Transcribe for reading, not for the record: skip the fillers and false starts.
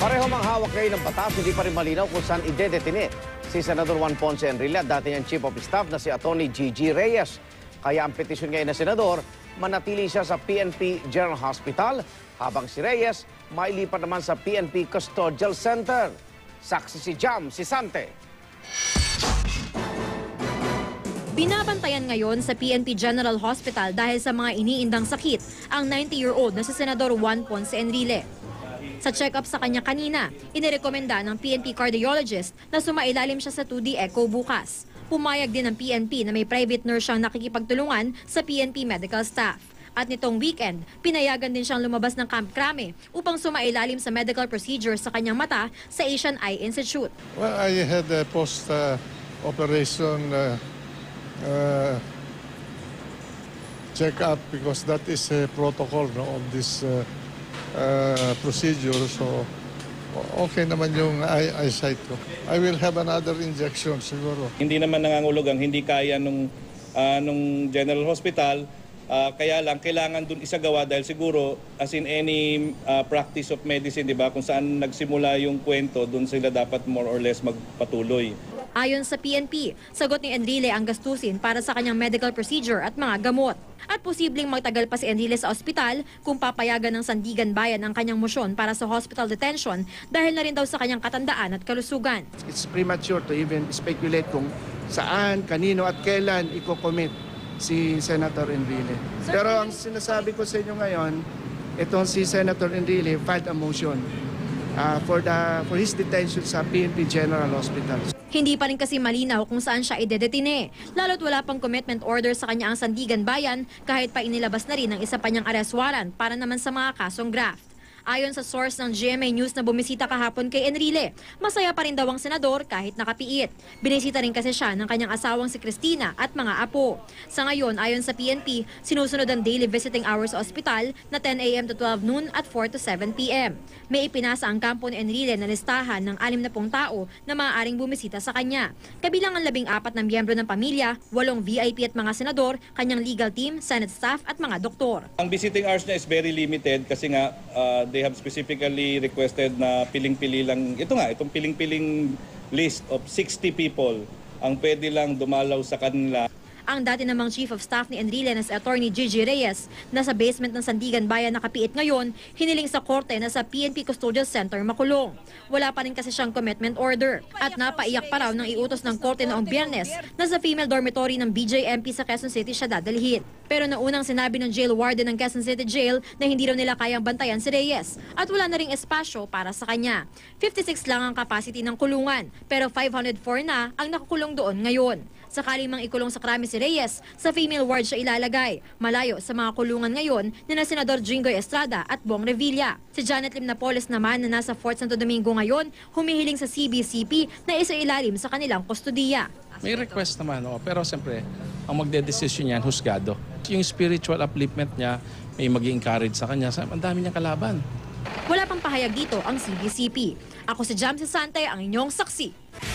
Pareho mang hawak ngayon ng batas, hindi pa rin malinaw kung saan idedetine si Senador Juan Ponce Enrile at dati niyang Chief of Staff na si Atty. Gigi Reyes. Kaya ang petisyon ngayon na Senador, manatili siya sa PNP General Hospital habang si Reyes mailipat naman sa PNP Custodial Center. Saksi si Jam Sisante. Binabantayan ngayon sa PNP General Hospital dahil sa mga iniindang sakit ang 90-year-old na si Senador Juan Ponce Enrile. Sa check-up sa kanya kanina, inirekomenda ng PNP cardiologist na sumailalim siya sa 2D echo bukas. Pumayag din ng PNP na may private nurse siyang nakikipagtulungan sa PNP medical staff. At nitong weekend, pinayagan din siyang lumabas ng Camp Crame upang sumailalim sa medical procedure sa kanyang mata sa Asian Eye Institute. Well, I had a post-operation check-up because that is a protocol of this procedure. So, okay naman yung eyesight ko. I will have another injection siguro. Hindi naman nangangulugang hindi kaya nung General Hospital. Kaya lang, kailangan dun isagawa dahil siguro, as in any practice of medicine, di ba, kung saan nagsimula yung kwento, dun sila dapat more or less magpatuloy. Ayon sa PNP, sagot ni Enrile ang gastusin para sa kanyang medical procedure at mga gamot. At posibleng magtagal pa si Enrile sa ospital kung papayagan ng Sandigan Bayan ang kanyang motion para sa hospital detention dahil na rin daw sa kanyang katandaan at kalusugan. It's premature to even speculate kung saan, kanino at kailan i-commit si Senator Enrile. Pero ang sinasabi ko sa inyo ngayon, itong si Senator Enrile filed a motion for his detention sa PNP General Hospital. Hindi pa rin kasi malinaw kung saan siya idedetine, lalo't wala pang commitment order sa kanya ang Sandigan Bayan kahit pa inilabas na rin ang isa pa niyang arrest warrant para naman sa mga kasong graft. Ayon sa source ng GMA News na bumisita kahapon kay Enrile, masaya pa rin daw ang senador kahit nakapiit. Binisita rin kasi siya ng kanyang asawang si Cristina at mga apo. Sa ngayon, ayon sa PNP, sinusunod ang daily visiting hours sa ospital na 10 a.m. to 12 noon at 4 to 7 p.m. May ipinasa ang kampo ni Enrile na listahan ng 60 tao na maaaring bumisita sa kanya. Kabilang ang 14 na miyembro ng pamilya, 8 VIP at mga senador, kanyang legal team, Senate staff at mga doktor. Ang visiting hours niya is very limited kasi nga they have specifically requested na piling-pili lang, itong piling-piling list of 60 people ang pwede lang dumalaw sa kanila. Ang dati namang Chief of Staff ni Enrile na si Atty. Gigi Reyes na sa basement ng Sandigan Bayan nakapiit ngayon, hiniling sa korte na sa PNP Custodial Center makulong. Wala pa rin kasi siyang commitment order at napaiyak pa raw ng iutos ng korte noong Biyernes na sa female dormitory ng BJMP sa Quezon City siya dadalhin. Pero naunang sinabi ng jail warden ng Quezon City Jail na hindi raw nila kayang bantayan si Reyes at wala na ring espasyo para sa kanya. 56 lang ang capacity ng kulungan pero 504 na ang nakakulong doon ngayon. Sakali mang ikulong sa krami si Reyes, sa female ward siya ilalagay, malayo sa mga kulungan ngayon ni na Senador Jingoy Estrada at Bong Revilla. Si Janet Lim Napoles naman na nasa Fort Santo Domingo ngayon, humihiling sa CBCP na isailalim sa kanilang kustodiya. May request naman, pero siyempre, ang magdedesisyon niyan, husgado. Yung spiritual upliftment niya, may mag-encourage sa kanya, ang dami niyang kalaban. Wala pang pahayag dito ang CBCP. Ako si Jam Sisante, ang inyong saksi.